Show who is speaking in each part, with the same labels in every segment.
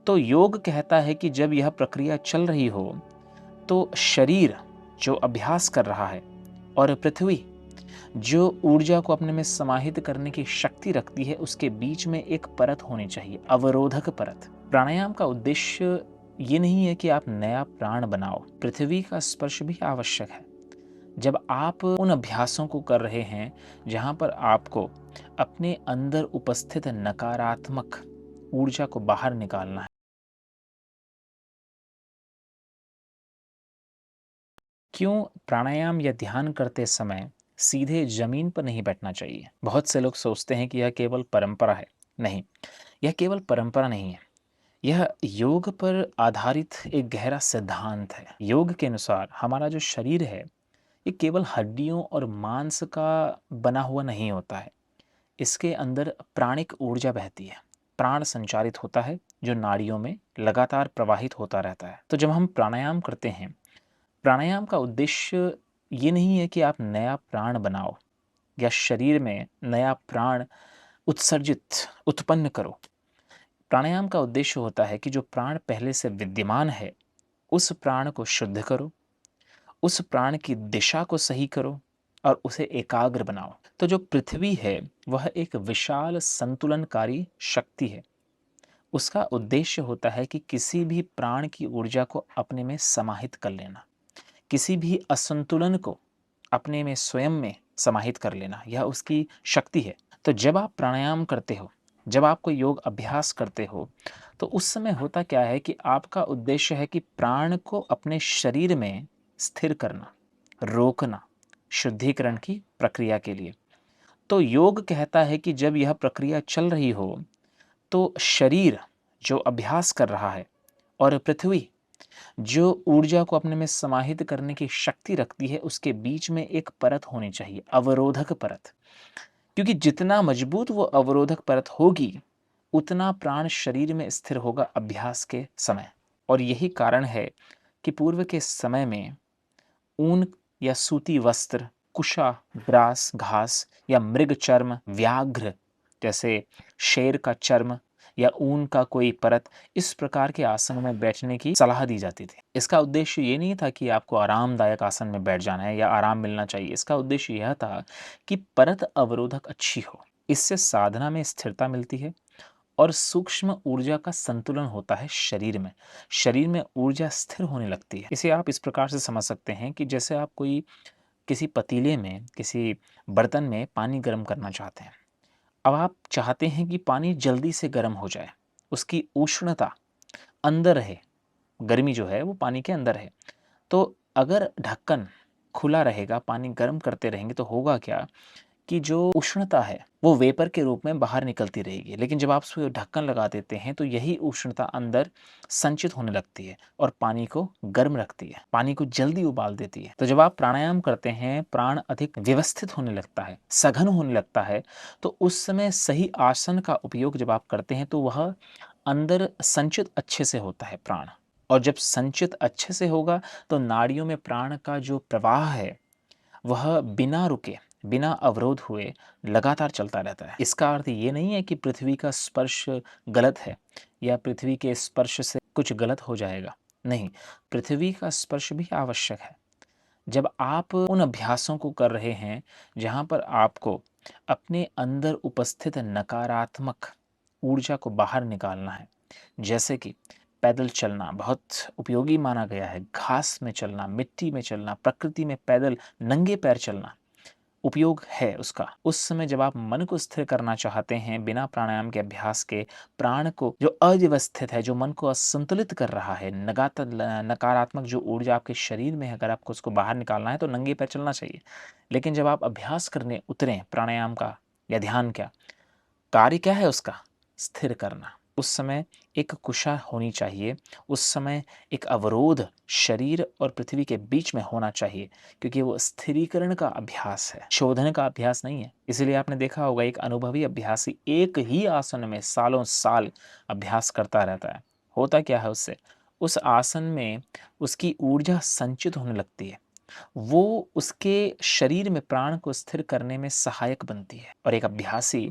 Speaker 1: तो योग कहता है कि जब यह प्रक्रिया चल रही हो तो शरीर जो अभ्यास कर रहा है और पृथ्वी जो ऊर्जा को अपने में समाहित करने की शक्ति रखती है, उसके बीच में एक परत होनी चाहिए, अवरोधक परत। प्राणायाम का उद्देश्य ये नहीं है कि आप नया प्राण बनाओ, पृथ्वी का स्पर्श भी आवश्यक है। जब आप उन अभ्यासों को कर रहे हैं जहां पर आपको अपने अंदर उपस्थित नकारात्मक ऊर्जा को बाहर निकालना है। क्यों प्राणायाम या ध्यान करते समय सीधे जमीन पर नहीं बैठना चाहिए? बहुत से लोग सोचते हैं कि यह केवल परंपरा है। नहीं, यह केवल परंपरा नहीं है। यह योग पर आधारित एक गहरा सिद्धांत है। योग के अनुसार हमारा जो शरीर है, ये केवल हड्डियों और मांस का बना हुआ नहीं होता है। इसके अंदर प्राणिक ऊर्जा बहती है, प्राण संचारित होता है जो नाड़ियों में लगातार प्रवाहित होता रहता है। तो जब हम प्राणायाम करते हैं, प्राणायाम का उद्देश्य ये नहीं है कि आप नया प्राण बनाओ या शरीर में नया प्राण उत्पन्न करो। प्राणायाम का उद्देश्य होता है कि जो प्राण पहले से विद्यमान है, उस प्राण को शुद्ध करो, उस प्राण की दिशा को सही करो और उसे एकाग्र बनाओ। तो जो पृथ्वी है, वह एक विशाल संतुलनकारी शक्ति है। उसका उद्देश्य होता है कि किसी भी प्राण की ऊर्जा को अपने में समाहित कर लेना, किसी भी असंतुलन को अपने में स्वयं में समाहित कर लेना, यह उसकी शक्ति है। तो जब आप प्राणायाम करते हो, जब आप कोई योग अभ्यास करते हो, तो उस समय होता क्या है कि आपका उद्देश्य है कि प्राण को अपने शरीर में स्थिर करना, रोकना, शुद्धिकरण की प्रक्रिया के लिए। तो योग कहता है कि जब यह प्रक्रिया चल रही हो तो शरीर जो अभ्यास कर रहा है और पृथ्वी जो ऊर्जा को अपने में समाहित करने की शक्ति रखती है, उसके बीच में एक परत होनी चाहिए, अवरोधक परत। क्योंकि जितना मजबूत वो अवरोधक परत होगी, उतना प्राण शरीर में स्थिर होगा अभ्यास के समय। और यही कारण है कि पूर्व के समय में ऊन या सूती वस्त्र, कुशा, ग्रास घास या मृग चर्म, व्याघ्र जैसे शेर का चर्म या ऊन का कोई परत, इस प्रकार के आसन में बैठने की सलाह दी जाती थी। इसका उद्देश्य ये नहीं था कि आपको आरामदायक आसन में बैठ जाना है या आराम मिलना चाहिए। इसका उद्देश्य यह था कि परत अवरोधक अच्छी हो। इससे साधना में स्थिरता मिलती है और सूक्ष्म ऊर्जा का संतुलन होता है शरीर में। शरीर में ऊर्जा स्थिर होने लगती है। इसे आप इस प्रकार से समझ सकते हैं कि जैसे आप कोई किसी पतीले में, किसी बर्तन में पानी गर्म करना चाहते हैं। अब आप चाहते हैं कि पानी जल्दी से गर्म हो जाए, उसकी उष्णता अंदर रहे, गर्मी जो है वो पानी के अंदर है। तो अगर ढक्कन खुला रहेगा, पानी गर्म करते रहेंगे, तो होगा क्या कि जो उष्णता है वो वेपर के रूप में बाहर निकलती रहेगी। लेकिन जब आप उस पे ढक्कन लगा देते हैं तो यही उष्णता अंदर संचित होने लगती है और पानी को गर्म रखती है, पानी को जल्दी उबाल देती है। तो जब आप प्राणायाम करते हैं, प्राण अधिक व्यवस्थित होने लगता है, सघन होने लगता है। तो उस समय सही आसन का उपयोग जब आप करते हैं तो वह अंदर संचित अच्छे से होता है प्राण। और जब संचित अच्छे से होगा तो नाड़ियों में प्राण का जो प्रवाह है वह बिना रुके, बिना अवरोध हुए लगातार चलता रहता है। इसका अर्थ ये नहीं है कि पृथ्वी का स्पर्श गलत है या पृथ्वी के स्पर्श से कुछ गलत हो जाएगा। नहीं, पृथ्वी का स्पर्श भी आवश्यक है। जब आप उन अभ्यासों को कर रहे हैं जहाँ पर आपको अपने अंदर उपस्थित नकारात्मक ऊर्जा को बाहर निकालना है, जैसे कि पैदल चलना बहुत उपयोगी माना गया है, घास में चलना, मिट्टी में चलना, प्रकृति में पैदल नंगे पैर चलना उपयोग है उसका। उस समय जब आप मन को स्थिर करना चाहते हैं बिना प्राणायाम के अभ्यास के, प्राण को जो अव्यवस्थित है, जो मन को असंतुलित कर रहा है, नकारात्मक जो ऊर्जा आपके शरीर में है, अगर आपको उसको बाहर निकालना है तो नंगे पैर चलना चाहिए। लेकिन जब आप अभ्यास करने उतरें प्राणायाम का या ध्यान का, कार्य क्या है उसका? स्थिर करना। उस समय एक कुशा होनी चाहिए, उस समय एक अवरोध शरीर और पृथ्वी के बीच में होना चाहिए, क्योंकि वो स्थिरीकरण का अभ्यास है, शोधन का अभ्यास नहीं है। इसीलिए आपने देखा होगा एक अनुभवी अभ्यासी एक ही आसन में सालों साल अभ्यास करता रहता है। होता क्या है उससे? उस आसन में उसकी ऊर्जा संचित होने लगती है, वो उसके शरीर में प्राण को स्थिर करने में सहायक बनती है। और एक अभ्यासी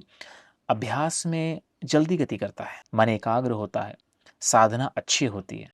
Speaker 1: अभ्यास में जल्दी गति करता है, मन एकाग्र होता है, साधना अच्छी होती है।